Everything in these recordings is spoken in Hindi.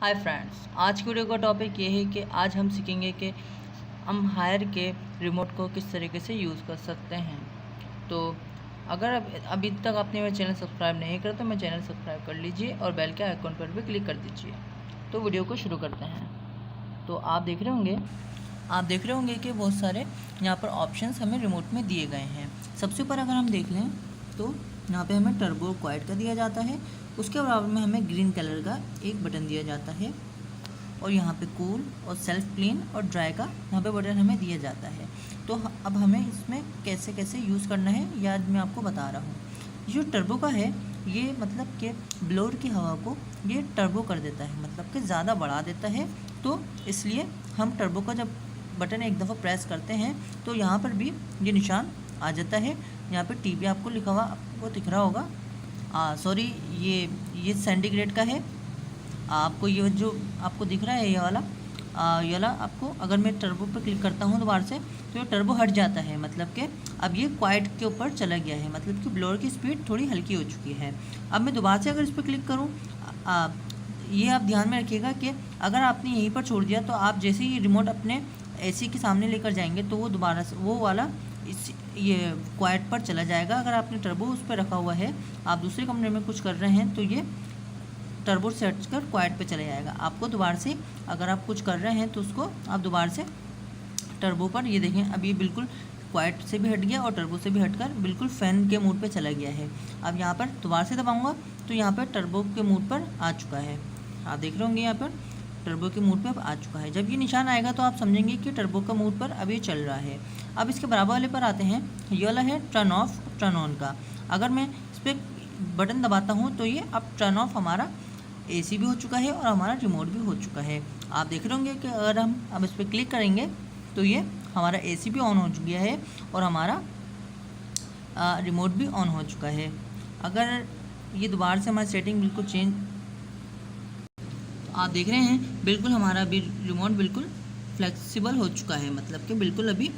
हाय फ्रेंड्स, आज की वीडियो का टॉपिक ये है कि आज हम सीखेंगे कि हम हायर के रिमोट को किस तरीके से यूज़ कर सकते हैं। तो अगर अभी तक आपने मेरा चैनल सब्सक्राइब नहीं करा तो मेरा चैनल सब्सक्राइब कर लीजिए और बेल के आइकन पर भी क्लिक कर दीजिए। तो वीडियो को शुरू करते हैं। तो आप देख रहे होंगे कि बहुत सारे यहाँ पर ऑप्शंस हमें रिमोट में दिए गए हैं। सबसे ऊपर अगर हम देख लें तो यहाँ पे हमें टर्बो क्वाइट का दिया जाता है, उसके बराबर में हमें ग्रीन कलर का एक बटन दिया जाता है और यहाँ पे कूल और सेल्फ क्लीन और ड्राई का यहाँ पे बटन हमें दिया जाता है। तो अब हमें इसमें कैसे कैसे यूज़ करना है ये आज मैं आपको बता रहा हूँ। जो टर्बो का है ये मतलब कि ब्लोअर की हवा को ये टर्बो कर देता है, मतलब कि ज़्यादा बढ़ा देता है। तो इसलिए हम टर्बो का जब बटन एक दफ़ा प्रेस करते हैं तो यहाँ पर भी ये निशान आ जाता है। यहाँ पे टी आपको लिखा हुआ आपको दिख रहा होगा, सॉरी ये सेंटीग्रेड का है। आपको ये जो आपको दिख रहा है ये वाला आपको अगर मैं टर्बो पर क्लिक करता हूँ दोबारा से तो ये टर्बो हट जाता है, मतलब कि अब ये क्वाइट के ऊपर चला गया है, मतलब कि ब्लोअर की स्पीड थोड़ी हल्की हो चुकी है। अब मैं दोबारा से अगर इस पर क्लिक करूँ, ये आप ध्यान में रखिएगा कि अगर आपने यहीं पर छोड़ दिया तो आप जैसे ही रिमोट अपने एसी के सामने लेकर जाएंगे तो वो दोबारा से वो वाला ये क्वाइट पर चला जाएगा। अगर आपने टर्बो उस पर रखा हुआ है, आप दूसरे कमरे में कुछ कर रहे हैं तो ये टर्बो से हट कर क्वाइट पे चला जाएगा। आपको दोबारा से अगर आप कुछ कर रहे हैं तो उसको आप दोबारा से टर्बो पर, ये देखें अब ये बिल्कुल क्वाइट से भी हट गया और टर्बो से भी हटकर बिल्कुल फ़ैन के मोड पे चला गया है। अब यहाँ पर दोबारा से दबाऊँगा तो यहाँ पर टर्बो के मोड पर आ चुका है। आप देख रहे होंगे यहाँ पर टर्बो के मोड पर आ चुका है। जब ये निशान आएगा तो आप समझेंगे कि टर्बो का मोड पर अभी चल रहा है। अब इसके बराबर वाले पर आते हैं, ये वाला है टर्न ऑफ टर्न ऑन का। अगर मैं इस पर बटन दबाता हूँ तो ये अब टर्न ऑफ हमारा एसी भी हो चुका है और हमारा रिमोट भी हो चुका है। आप देख रहे होंगे कि अगर हम अब इस पर क्लिक करेंगे तो ये हमारा एसी भी ऑन हो चुका है और हमारा रिमोट भी ऑन हो चुका है। अगर ये दोबारा से हमारी सेटिंग बिल्कुल चेंज, आप देख रहे हैं बिल्कुल हमारा अभी रिमोट बिल्कुल फ्लेक्सिबल हो चुका है, मतलब कि बिल्कुल अभी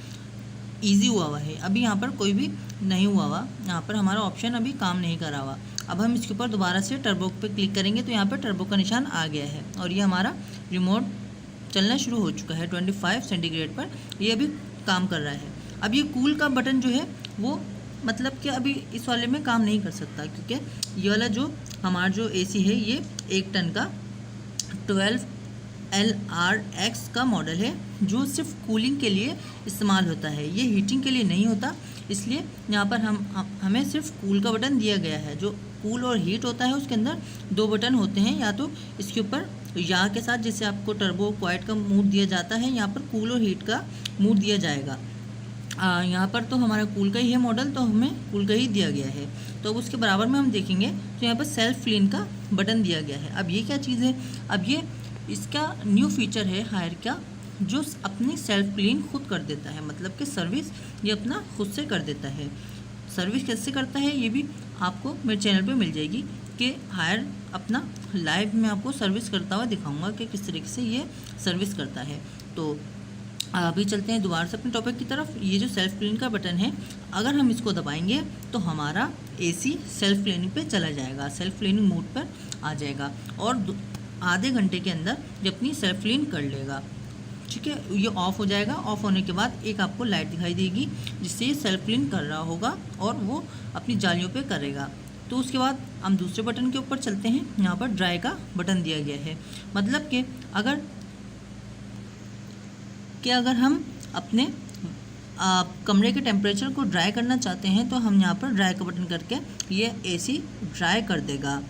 ईजी हुआ हुआ है। अभी यहाँ पर कोई भी नहीं हुआ हुआ, यहाँ पर हमारा ऑप्शन अभी काम नहीं करा हुआ। अब हम इसके ऊपर दोबारा से टर्बो पे क्लिक करेंगे तो यहाँ पर टर्बो का निशान आ गया है और ये हमारा रिमोट चलना शुरू हो चुका है 25 सेंटीग्रेड पर, ये अभी काम कर रहा है। अब ये कूल का बटन जो है वो मतलब कि अभी इस वाले में काम नहीं कर सकता, क्योंकि ये वाला जो हमारा जो एसी है ये 1 टन का 12 LRX का मॉडल है जो सिर्फ कूलिंग के लिए इस्तेमाल होता है, ये हीटिंग के लिए नहीं होता। इसलिए यहाँ पर हमें सिर्फ कूल का बटन दिया गया है। जो कूल और हीट होता है उसके अंदर 2 बटन होते हैं, या तो इसके ऊपर या के साथ जैसे आपको टर्बो क्वाइट का मोड दिया जाता है, यहाँ पर कूल और हीट का मोड दिया जाएगा। यहाँ पर तो हमारा कूल का ही है मॉडल, तो हमें कूल का ही दिया गया है। तो अब उसके बराबर में हम देखेंगे तो यहाँ पर सेल्फ क्लीन का बटन दिया गया है। अब ये क्या चीज़ है, अब ये इसका न्यू फीचर है हायर का, जो अपनी सेल्फ क्लीन खुद कर देता है, मतलब कि सर्विस ये अपना खुद से कर देता है। सर्विस कैसे करता है ये भी आपको मेरे चैनल पे मिल जाएगी कि हायर अपना लाइव में आपको सर्विस करता हुआ दिखाऊंगा कि किस तरीके से ये सर्विस करता है। तो अभी चलते हैं दोबारा से अपने टॉपिक की तरफ। ये जो सेल्फ क्लीन का बटन है, अगर हम इसको दबाएंगे तो हमारा एसी सेल्फ क्लीनिंग पे चला जाएगा, सेल्फ क्लीनिंग मोड पर आ जाएगा और आधे घंटे के अंदर ये अपनी सेल्फ क्लीन कर लेगा। ठीक है, ये ऑफ़ हो जाएगा। ऑफ़ होने के बाद एक आपको लाइट दिखाई देगी जिससे ये सेल्फ क्लीन कर रहा होगा और वो अपनी जालियों पे करेगा। तो उसके बाद हम दूसरे बटन के ऊपर चलते हैं। यहाँ पर ड्राई का बटन दिया गया है, मतलब कि अगर हम अपने कमरे के टेम्परेचर को ड्राई करना चाहते हैं तो हम यहाँ पर ड्राई का बटन करके ये एसी ड्राई कर देगा।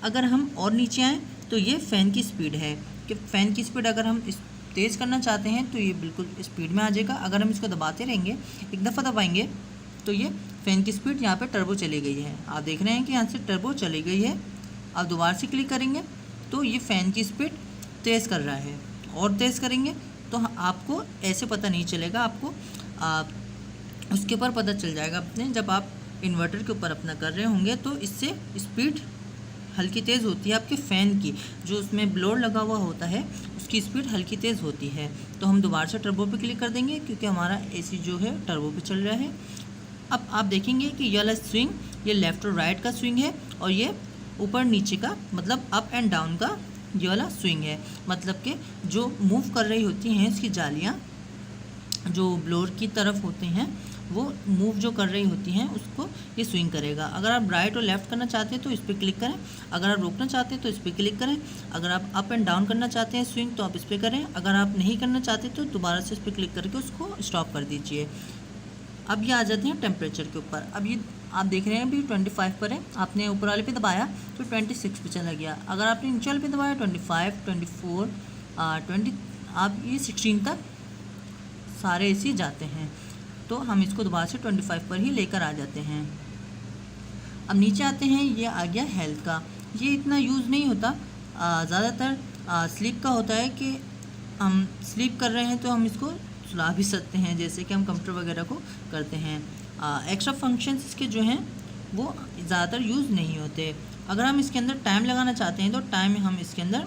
अगर हम और नीचे आएँ तो ये फ़ैन की स्पीड है कि फ़ैन की स्पीड अगर हम इस तेज़ करना चाहते हैं तो ये बिल्कुल स्पीड में आ जाएगा। अगर हम इसको दबाते रहेंगे, एक दफ़ा दबाएंगे तो ये फ़ैन की स्पीड यहाँ पे टर्बो चली गई है। आप देख रहे हैं कि यहाँ से टर्बो चली गई है। अब दोबारा से क्लिक करेंगे तो ये फ़ैन की स्पीड तेज़ कर रहा है, और तेज़ करेंगे तो आपको ऐसे पता नहीं चलेगा, आपको उसके ऊपर पता चल जाएगा अपने, जब आप इन्वर्टर के ऊपर अपना कर रहे होंगे तो इससे स्पीड हल्की तेज़ होती है। आपके फ़ैन की जो उसमें ब्लोअर लगा हुआ होता है उसकी स्पीड हल्की तेज़ होती है। तो हम दोबारा से टर्बो पे क्लिक कर देंगे क्योंकि हमारा एसी जो है टर्बो पे चल रहा है। अब आप देखेंगे कि ये वाला स्विंग ये लेफ़्ट और राइट का स्विंग है और ये ऊपर नीचे का मतलब अप एंड डाउन का ये वाला स्विंग है, मतलब कि जो मूव कर रही होती हैं इसकी जालियाँ जो ब्लोअर की तरफ होते हैं वो मूव जो कर रही होती हैं उसको ये स्विंग करेगा। अगर आप राइट और लेफ़्ट करना चाहते हैं तो इस पर क्लिक करें, अगर आप रोकना चाहते हैं तो इस पर क्लिक करें, अगर आप अप एंड डाउन करना चाहते हैं स्विंग तो आप इस पर करें, अगर आप नहीं करना चाहते तो दोबारा से इस पर क्लिक करके उसको स्टॉप कर दीजिए। अब ये आ जाते हैं टेम्परेचर के ऊपर। अब ये आप देख रहे हैं अभी 25 पर है, आपने ऊपर वाले पे दबाया तो 26 पे चला गया। अगर आपने नीचे वाले पे दबाया 25, 24, 20 आप ये 16 तक सारे एसी जाते हैं। तो हम इसको दोबारा से 25 पर ही लेकर आ जाते हैं। अब नीचे आते हैं, ये आ गया हेल्थ का। ये इतना यूज़ नहीं होता, ज़्यादातर स्लीप का होता है कि हम स्लीप कर रहे हैं तो हम इसको सुला भी सकते हैं, जैसे कि हम कंप्यूटर वगैरह को करते हैं। एक्स्ट्रा फंक्शंस इसके जो हैं वो ज़्यादातर यूज़ नहीं होते। अगर हम इसके अंदर टाइम लगाना चाहते हैं तो टाइम हम इसके अंदर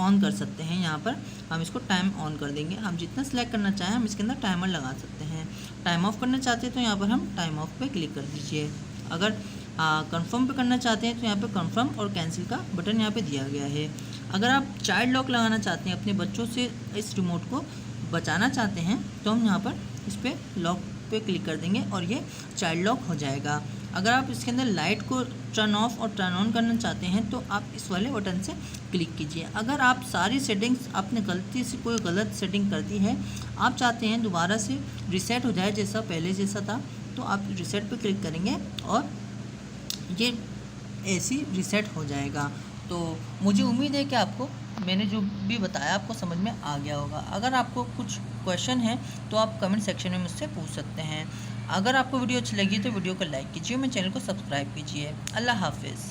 ऑन कर सकते हैं। यहाँ पर हम इसको टाइम ऑन कर देंगे, हम जितना सेलेक्ट करना चाहें हम इसके अंदर टाइमर लगा सकते हैं। टाइम ऑफ करना चाहते हैं तो यहाँ पर हम टाइम ऑफ पे क्लिक कर दीजिए। अगर कंफर्म पे करना चाहते हैं तो यहाँ पे कंफर्म और कैंसिल का बटन यहाँ पे दिया गया है। अगर आप चाइल्ड लॉक लगाना चाहते हैं, अपने बच्चों से इस रिमोट को बचाना चाहते हैं तो हम यहाँ पर इस पर लॉक पे क्लिक कर देंगे और ये चाइल्ड लॉक हो जाएगा। अगर आप इसके अंदर लाइट को टर्न ऑफ और टर्न ऑन करना चाहते हैं तो आप इस वाले बटन से क्लिक कीजिए। अगर आप सारी सेटिंग्स आपने गलती से कोई गलत सेटिंग कर दी है, आप चाहते हैं दोबारा से रिसेट हो जाए जैसा पहले जैसा था, तो आप रिसेट पे क्लिक करेंगे और ये एसी रिसेट हो जाएगा। तो मुझे उम्मीद है कि आपको मैंने जो भी बताया आपको समझ में आ गया होगा। अगर आपको कुछ क्वेश्चन है तो आप कमेंट सेक्शन में मुझसे पूछ सकते हैं। अगर आपको वीडियो अच्छी लगी तो वीडियो को लाइक कीजिए, मेरे चैनल को सब्सक्राइब कीजिए। अल्लाह हाफिज़।